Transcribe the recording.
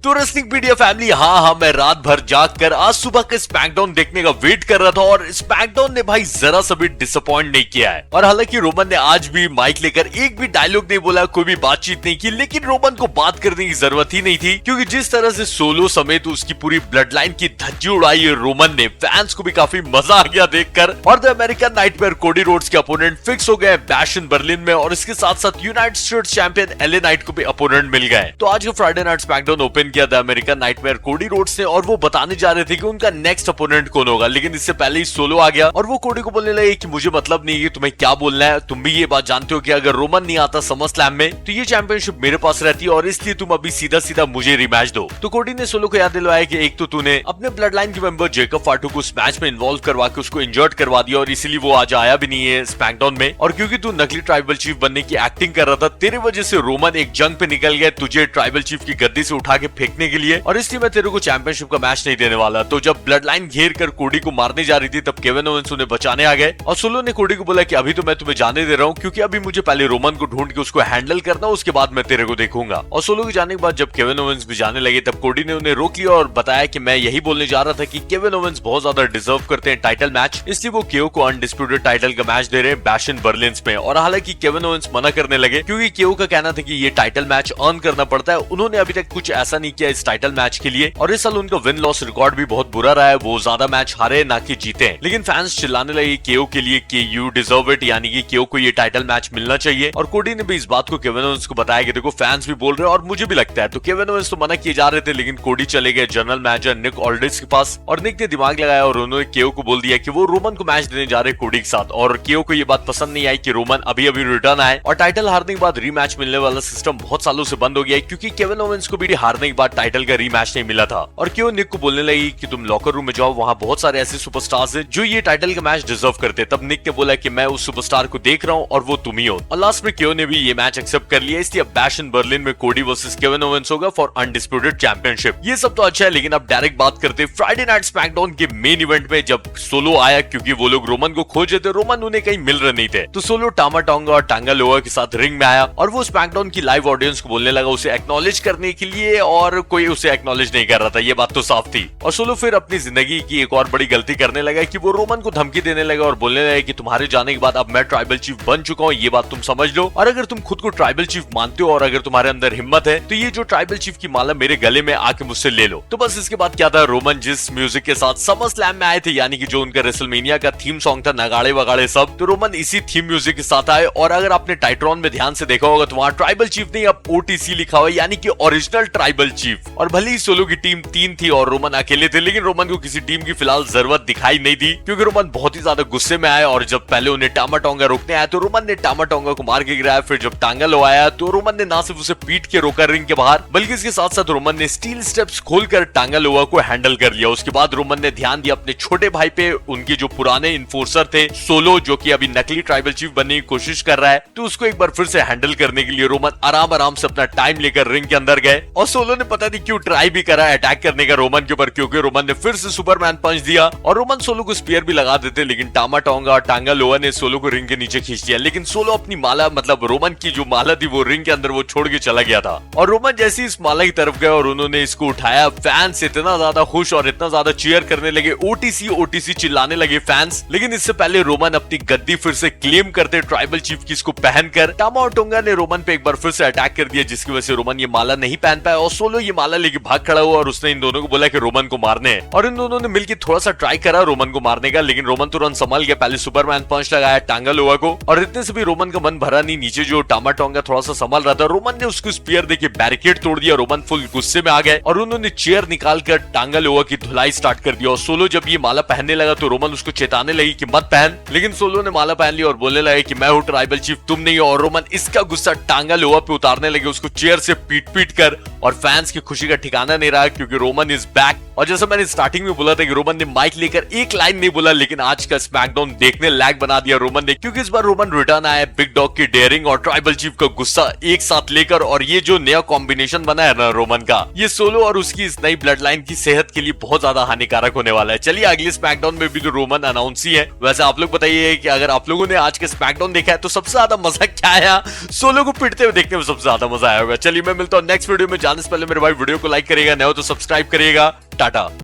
तो wrestling पीडिया family, हाँ मैं रात भर जाग कर आज सुबह के स्मैकडाउन देखने का वेट कर रहा था और स्मैकडाउन ने भाई जरा सा भी डिसअपॉइंट नहीं किया है। और हालांकि रोमन ने आज भी माइक लेकर एक भी डायलॉग नहीं बोला, कोई भी बातचीत नहीं की, लेकिन रोमन को बात करने की जरूरत ही नहीं थी, क्योंकि जिस तरह से सोलो समेत उसकी पूरी ब्लड लाइन की धज्जी उड़ाई रोमन ने, फैंस को भी काफी मजा आ गया देखकर। और the American nightmare Cody Rhodes के अपोनेंट फिक्स हो गए बैश इन बर्लिन में, और इसके साथ साथ United states champion LA Knight को भी अपोनेंट मिल गए। तो आज का फ्राइडे नाइट स्मैकडाउन ओपन किया the American nightmare Cody Rhodes ने, और वो बताने जा रहे थे कि उनका नेक्स्ट अपोनेंट कौन होगा, लेकिन इससे पहले ही सोलो आ गया और वो कोडी को बोलने लगे कि मुझे मतलब नहीं है तुम्हें क्या बोलना है, तुम भी ये बात जानते हो कि अगर रोमन नहीं आता समर स्लैम में तो ये चैंपियनशिप मेरे पास रहती है, और इसलिए तुम अभी सीधा सीधा मुझे रिमैच दो। तो कोडी ने सोलो को याद दिलवाया कि एक तो तूने अपने ब्लड लाइन के मेंबर जेकब फाटू को इस मैच में इन्वॉल्व करवा के उसको इंजर्ड करवा दिया, और इसीलिए वो आज आया भी नहीं है स्मैकडाउन में। और क्योंकि तू नकली ट्राइबल चीफ बनने की एक्टिंग कर रहा था, तेरे वजह से रोमन एक जंग पे निकल गया तुझे ट्राइबल चीफ की गद्दी से उठा के फेंकने के लिए, और इसलिए मैं तेरे को चैंपियनशिप का मैच नहीं देने वाला। तो जब ब्लड लाइन घेर कर कोडी को मारने जा रही थी तब केविन ओवेंस उन्हें बचाने आ गए, और सोलो ने कोडी को बोला कि अभी तो मैं तुम्हें जाने दे रहा हूँ, क्योंकि अभी मुझे पहले रोमन को ढूंढ के उसको हैंडल करना, उसके बाद मैं तेरे को देखूंगा। और सोलो के जाने के बाद जब केविन ओवेंस भी जाने लगे तब कोडी ने उन्हें रोक लिया और बताया कि मैं यही बोलने जा रहा था कि केविन ओवेंस बहुत ज्यादा डिजर्व करते हैं टाइटल मैच, इसलिए वो केओ को अनडिस्प्यूटेड टाइटल का मैच दे रहे हैं बैश इन बर्लिन में। और हालांकि केविन ओवेंस मना करने लगे, क्योंकि केओ का कहना था कि ये टाइटल मैच अर्न करना पड़ता है, उन्होंने अभी तक कुछ ऐसा नहीं किया इस टाइटल मैच के लिए, और इस साल उनका विन लॉस रिकॉर्ड भी बहुत बुरा रहा है, वो ज्यादा मैच हारे ना कि जीते। लेकिन फैंस चिल्लाने लगे केओ के लिए कि यू डिजर्व इट, यानी कि केओ को ये टाइटल मैच मिलना चाहिए। और कोडी ने भी इस बात को केविन ओवेंस को बताया कि देखो फैंस भी बोल रहे हैं और मुझे भी लगता है। तो केविन ओवेंस तो मना किए जा रहे थे, लेकिन कोडी चले गए जनरल मैनेजर निक ऑल्ड्रिच के पास, और निक ने दिमाग लगाया और उन्होंने केओ को बोल दिया कि वो रोमन को मैच देने जा रहे कोडी के साथ। और केओ को ये बात पसंद नहीं आई कि रोमन अभी अभी रिटर्न आए, और टाइटल हारने के बाद रीमैच मिलने वाला सिस्टम बहुत सालों से बंद हो गया है, क्योंकि केविन ओवेंस को भी हारने के बाद टाइटल का रीमैच नहीं मिला था। और केओ निक को बोलने लगी कि तुम लॉकर रूम में जाओ, वहां बहुत सारे ऐसे सुपरस्टार्स हैं जो ये टाइटल का मैच डिजर्व करते। तब निक ने बोला कि मैं उस सुपरस्टार को देख रहा हूं और वो तुम ही हो। और लास्ट में केओ ने भी ये मैच एक्सेप्ट कर लिया, इसलिए बैश इन बर्लिन में कोडी वर्सेस केविन ओवेंस होगा फॉर अनडिस्प्यूटेड चैंपियनशिप। ये सब तो अच्छा है, लेकिन अब डायरेक्ट बात करते फ्राइडे नाइट स्मैकडाउन के मेन इवेंट में, जब सोलो आया, क्योंकि वो लोग रोमन को खोज रहे थे, रोमन उन्हें कहीं मिल रहे नहीं थे। तो सोलो टामा टोंगा और टांगा लोआ के साथ रिंग में आया, और वो स्मैकडाउन की लाइव ऑडियंस को बोलने लगा उसे एक्नॉलेज करने के लिए, और कोई उसे एक्नॉलेज नहीं कर रहा था, ये बात तो साफ थी। और सोलो फिर अपनी जिंदगी की एक और बड़ी गलती करने लगा कि वो रोमन को धमकी देने लगा और बोलने लगा कि तुम्हारे जाने के बाद अब मैं ट्राइबल चीफ बन चुका हूँ, ये बात तुम समझ लो, और अगर तुम खुद को ट्राइबल चीफ मानते हो और अगर तुम्हारे अंदर हिम्मत है तो ये जो ट्राइबल चीफ की माला मेरे गले में आके मुझसे ले लो। तो बस इसके बाद क्या था, रोमन जिस म्यूजिक के साथ समर स्लैम में आए थे, यानी कि जो उनका रेसलमेनिया का थीम सॉन्ग था, नगाड़े वगाड़े सब, तो रोमन इसी थीम म्यूजिक के साथ आए। और अगर आपने टाइट्रॉन में ध्यान से देखा होगा तो वहां ट्राइबल चीफ नहीं, अब ओटीसी लिखा हुआ है, यानी कि ओरिजिनल ट्राइबल चीफ। और भले ही सोलो की टीम 3 थी और रोमन अकेले थे, लेकिन रोमन को किसी टीम की फिलहाल जरूरत दिखाई नहीं थी, क्योंकि रोमन बहुत ही ज्यादा गुस्से में आया। और जब पहले उन्हें टामा टोंगा रोकने आया तो रोमन ने टामा टोंगा को मार के गिराया, फिर जब टांगा लो आया तो रोमन ने ना सिर्फ उसे पीट के रोका रिंग के बाहर, बल्कि इसके साथ साथ रोमन ने स्टील स्टेप्स खोलकर टांगा लोआ को हैंडल कर लिया। उसके बाद रोमन ने ध्यान दिया अपने छोटे भाई पे, उनके जो पुराने इन्फोर्सर थे सोलो, जो कि अभी नकली ट्राइबल चीफ बनने की कोशिश कर रहा है, तो उसको एक बार फिर से हैंडल करने के लिए रोमन आराम आराम से अपना टाइम लेकर रिंग के अंदर गए। और सोलो ने पता नहीं क्यों ट्राई भी करा अटैक करने का रोमन के ऊपर, क्योंकि रोमन ने फिर से सुपरमैन पंच दिया, और रोमन सोलो को स्पीयर भी लगा देते, लेकिन टामा टोंगा और टांगा लोआ ने सोलो को रिंग के नीचे खींच दिया। लेकिन सोलो अपनी माला, मतलब रोमन की जो माला थी वो रिंग के अंदर वो छोड़ के चला गया था। और रोमन जैसे इस माला की तरफ गए और उन्होंने इसको उठाया, फैंस इतना ज्यादा खुश और इतना ज्यादा चीयर करने लगे, ओटीसी ओटीसी चिल्लाने लगे फैंस। लेकिन इससे पहले रोमन अपनी गद्दी फिर से क्लेम करते ट्राइबल चीफ की इसको पहनकर, टामा और टोंगा ने रोमन पे एक बार फिर से अटैक कर दिया, जिसकी वजह से रोमन ये माला नहीं पहन पाया, और सोलो ये माला लेके भाग खड़ा हुआ, और उसने इन दोनों को बोला कि रोमन को मारने हैं। और इन दोनों ने मिलकर थोड़ा सा ट्राई करा रोमन को मारने का, लेकिन रोमन तुरंत संभल गया, पहले सुपरमैन पंच लगाया टांगा लोआ को, और इतने से भी रोमन का मन भरा नहीं, नीचे जो टामा टोंगा थोड़ा सा संभल रहा था, रोमन ने उसको स्पीयर देके बैरिकेड तोड़ दिया। रोमन फुल गुस्से में आ गए और उन्होंने चेयर निकालकर टांगा लोआ की धुलाई स्टार्ट कर दिया। और सोलो जब ये माला पहनने लगा तो रोमन उसको चेताने लगी कि मत पहन, लेकिन सोलो ने माला पहन ली और बोलने लगे कि मैं हूँ ट्राइबल चीफ, तुम नहीं हो। और रोमन इसका गुस्सा टांगा लोआ पे उतारने लगे, उसको चेयर से पीट पीट कर, और फैंस की खुशी का ठिकाना नहीं रहा, क्योंकि रोमन इज बैक। और जैसा मैंने स्टार्टिंग में बोला था कि रोमन ने माइक लेकर एक लाइन नहीं बोला, लेकिन आज का स्मैकडाउन देखने लायक बना दिया रोमन ने, क्योंकि इस बार रोमन रिटर्न आया बिग डॉग की डेयरिंग और ट्राइबल चीफ का गुस्सा एक साथ लेकर। और ये जो नया कॉम्बिनेशन बना है ना रोमन का, ये सोलो और उसकी इस नई ब्लड लाइन की सेहत के लिए बहुत ज्यादा हानिकारक होने वाला है। चलिए अगले स्मैकडाउन में भी तो रोमन अनाउंस ही है। वैसे आप लोग बताइए कि अगर आप लोगों ने आज के स्मैकडाउन देखा है तो सबसे ज्यादा मजा क्या आया? सोलो को पिटते हुए देखने में सबसे ज्यादा मजा आया होगा। चलिए मैं मिलता हूँ नेक्स्ट वीडियो में, जाने से पहले मेरे भाई वीडियो को लाइक करिएगा, नए हो तो सब्सक्राइब करिएगा। टाटा।